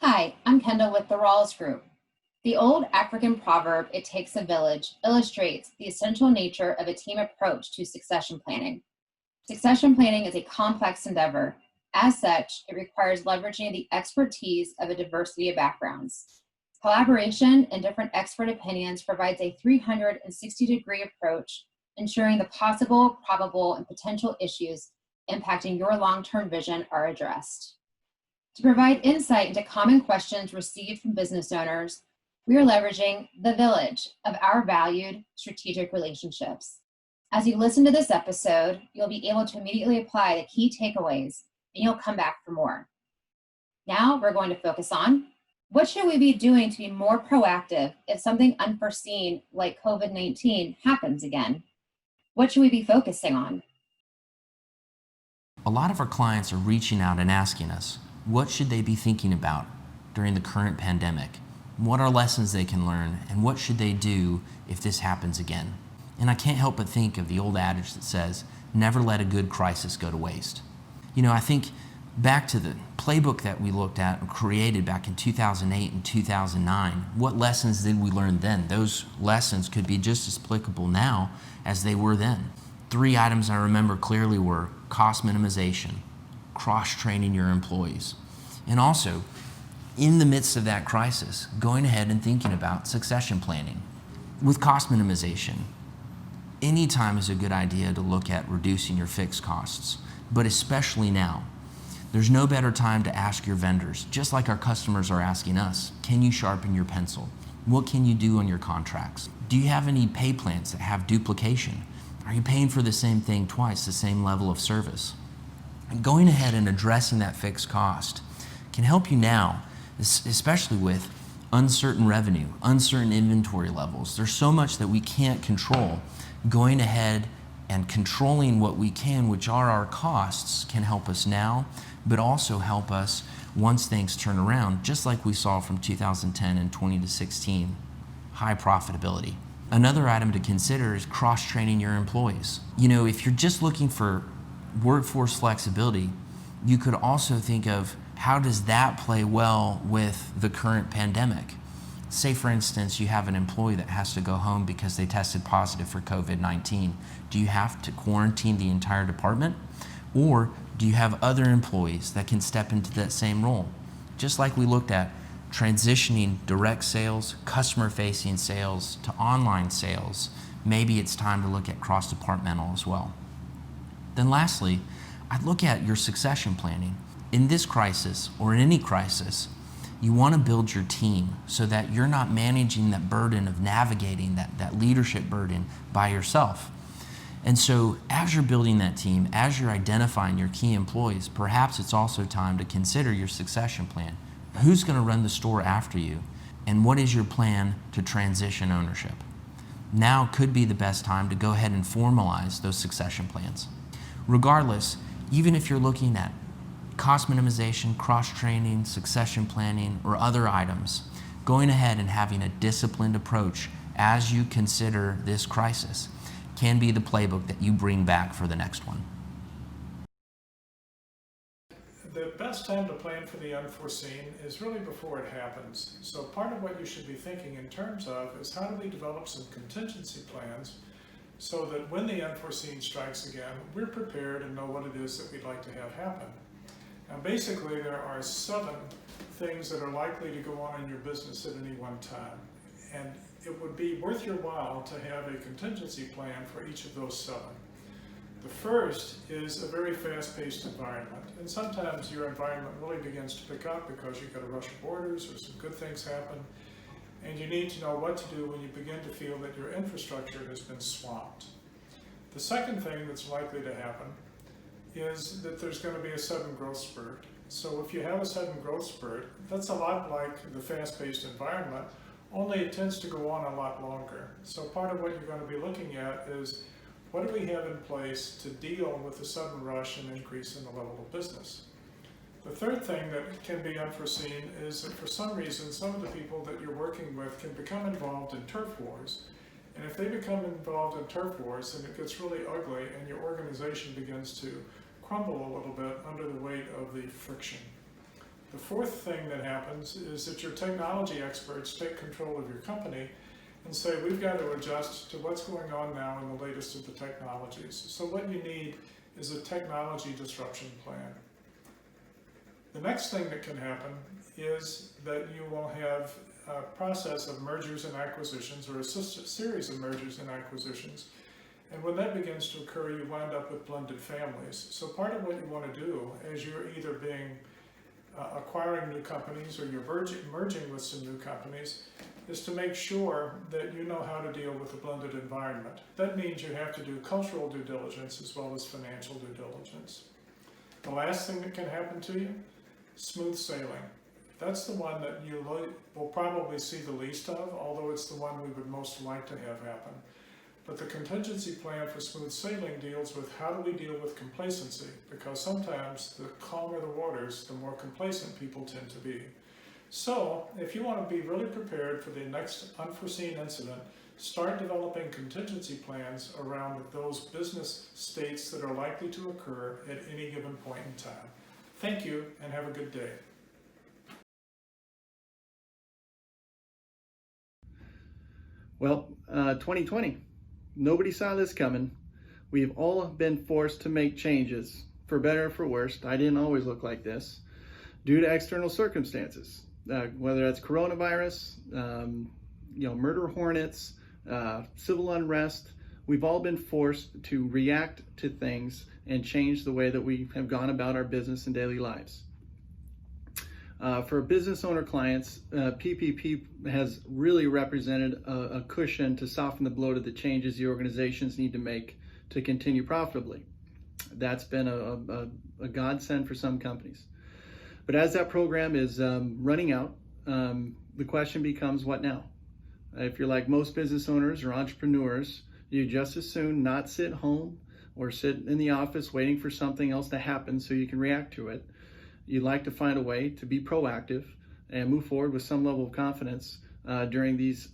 Hi, I'm Kendall with the Rawls Group. The old African proverb, "it takes a village," illustrates the essential nature of a team approach to succession planning. Succession planning is a complex endeavor. As such, it requires leveraging the expertise of a diversity of backgrounds. Collaboration and different expert opinions provides a 360-degree approach, ensuring the possible, probable, and potential issues impacting your long-term vision are addressed. To provide insight into common questions received from business owners, we are leveraging the village of our valued strategic relationships. As you listen to this episode, you'll be able to immediately apply the key takeaways and you'll come back for more. Now we're going to focus on what should we be doing to be more proactive if something unforeseen like COVID-19 happens again? What should we be focusing on? A lot of our clients are reaching out and asking us, what should they be thinking about during the current pandemic? What are lessons they can learn, and what should they do if this happens again? And I can't help but think of the old adage that says, never let a good crisis go to waste. I think back to the playbook that we looked at and created back in 2008 and 2009, what lessons did we learn then? Those lessons could be just as applicable now as they were then. 3 items I remember clearly were cost minimization, cross-training your employees, and also, in the midst of that crisis, going ahead and thinking about succession planning. With cost minimization, any time is a good idea to look at reducing your fixed costs, but especially now. There's no better time to ask your vendors, just like our customers are asking us, can you sharpen your pencil? What can you do on your contracts? Do you have any pay plans that have duplication? Are you paying for the same thing twice, the same level of service? And going ahead and addressing that fixed cost can help you now, especially with uncertain revenue, uncertain inventory levels. There's so much that we can't control. Going ahead and controlling what we can, which are our costs, can help us now, but also help us once things turn around, just like we saw from 2010 and 2016, high profitability. Another item to consider is cross-training your employees. If you're just looking for workforce flexibility, you could also think of how does that play well with the current pandemic? Say, for instance, you have an employee that has to go home because they tested positive for COVID-19. Do you have to quarantine the entire department? Or do you have other employees that can step into that same role? Just like we looked at transitioning direct sales, customer-facing sales to online sales, maybe it's time to look at cross-departmental as well. Then lastly, I'd look at your succession planning. In this crisis, or in any crisis, you want to build your team so that you're not managing that burden of navigating that leadership burden by yourself. And so as you're building that team, as you're identifying your key employees, perhaps it's also time to consider your succession plan. Who's going to run the store after you? And what is your plan to transition ownership? Now could be the best time to go ahead and formalize those succession plans. Regardless, even if you're looking at cost minimization, cross-training, succession planning, or other items, going ahead and having a disciplined approach as you consider this crisis can be the playbook that you bring back for the next one. The best time to plan for the unforeseen is really before it happens. So part of what you should be thinking in terms of is how do we develop some contingency plans so that when the unforeseen strikes again, we're prepared and know what it is that we'd like to have happen. Now basically there are 7 things that are likely to go on in your business at any one time. And it would be worth your while to have a contingency plan for each of those 7. The first is a very fast-paced environment, and sometimes your environment really begins to pick up because you've got a rush of orders or some good things happen, and you need to know what to do when you begin to feel that your infrastructure has been swamped. The second thing that's likely to happen is that there's going to be a sudden growth spurt. So if you have a sudden growth spurt, that's a lot like the fast-paced environment, only it tends to go on a lot longer. So part of what you're going to be looking at is what do we have in place to deal with the sudden rush and increase in the level of business? The third thing that can be unforeseen is that for some reason, some of the people that you're working with can become involved in turf wars. And if they become involved in turf wars, then it gets really ugly and your organization begins to crumble a little bit under the weight of the friction. The fourth thing that happens is that your technology experts take control of your company and say, we've got to adjust to what's going on now in the latest of the technologies. So what you need is a technology disruption plan. The next thing that can happen is that you will have a process of mergers and acquisitions, or a series of mergers and acquisitions. And when that begins to occur, you wind up with blended families. So part of what you want to do as you're either acquiring new companies, or you're merging with some new companies, is to make sure that you know how to deal with a blended environment. That means you have to do cultural due diligence as well as financial due diligence. The last thing that can happen to you, smooth sailing. That's the one that you will probably see the least of, although it's the one we would most like to have happen. But the contingency plan for smooth sailing deals with how do we deal with complacency, because sometimes the calmer the waters, the more complacent people tend to be. So, if you want to be really prepared for the next unforeseen incident, start developing contingency plans around those business states that are likely to occur at any given point in time. Thank you, and have a good day. Well, 2020. Nobody saw this coming. We've all been forced to make changes, for better or for worse. I didn't always look like this, due to external circumstances, whether that's coronavirus, murder hornets, civil unrest. We've all been forced to react to things and change the way that we have gone about our business and daily lives. For business owner clients, PPP has really represented a cushion to soften the blow to the changes the organizations need to make to continue profitably. That's been a godsend for some companies. But as that program is running out, the question becomes, what now? If you're like most business owners or entrepreneurs, you just as soon not sit home or sit in the office waiting for something else to happen so you can react to it. You'd like to find a way to be proactive and move forward with some level of confidence during these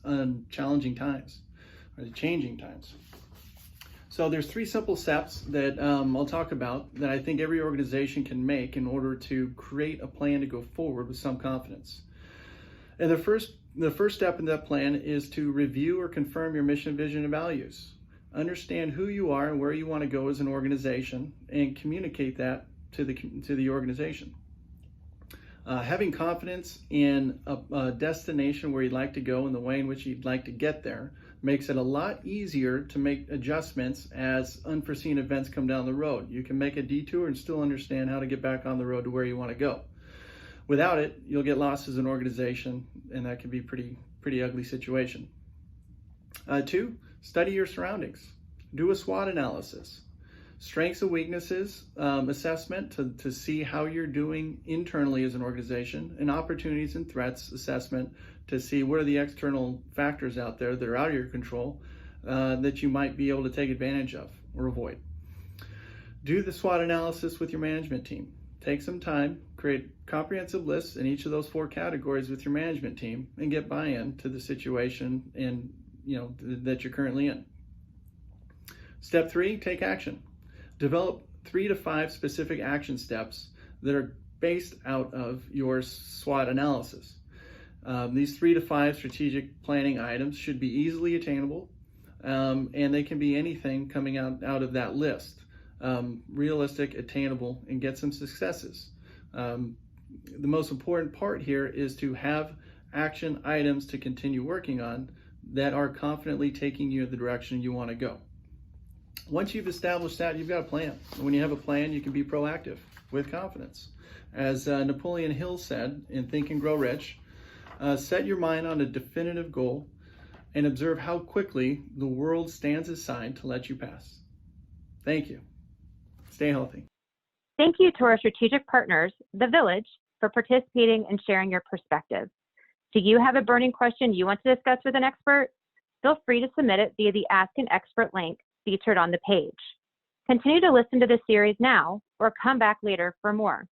challenging times, or changing times. So there's 3 simple steps that I'll talk about that I think every organization can make in order to create a plan to go forward with some confidence. And the first step in that plan is to review or confirm your mission, vision, and values. Understand who you are and where you want to go as an organization, and communicate that to the organization. Having confidence in a destination where you'd like to go and the way in which you'd like to get there makes it a lot easier to make adjustments as unforeseen events come down the road. You can make a detour and still understand how to get back on the road to where you want to go. Without it, you'll get lost as an organization, and that can be pretty ugly situation. 2, study your surroundings. Do a SWOT analysis. Strengths and weaknesses assessment to see how you're doing internally as an organization, and opportunities and threats assessment to see what are the external factors out there that are out of your control that you might be able to take advantage of or avoid. Do the SWOT analysis with your management team. Take some time, create comprehensive lists in each of those 4 categories with your management team, and get buy-in to the situation and that you're currently in. Step 3, take action. Develop 3 to 5 specific action steps that are based out of your SWOT analysis. These 3 to 5 strategic planning items should be easily attainable, and they can be anything coming out of that list. Realistic, attainable, and get some successes. The most important part here is to have action items to continue working on that are confidently taking you in the direction you want to go. Once you've established that, you've got a plan. And when you have a plan, you can be proactive with confidence. As Napoleon Hill said in Think and Grow Rich, set your mind on a definitive goal and observe how quickly the world stands aside to let you pass. Thank you. Stay healthy. Thank you to our strategic partners, The Village, for participating and sharing your perspective. Do you have a burning question you want to discuss with an expert? Feel free to submit it via the Ask an Expert link featured on the page. Continue to listen to the series now or come back later for more.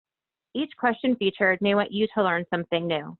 Each question featured may want you to learn something new.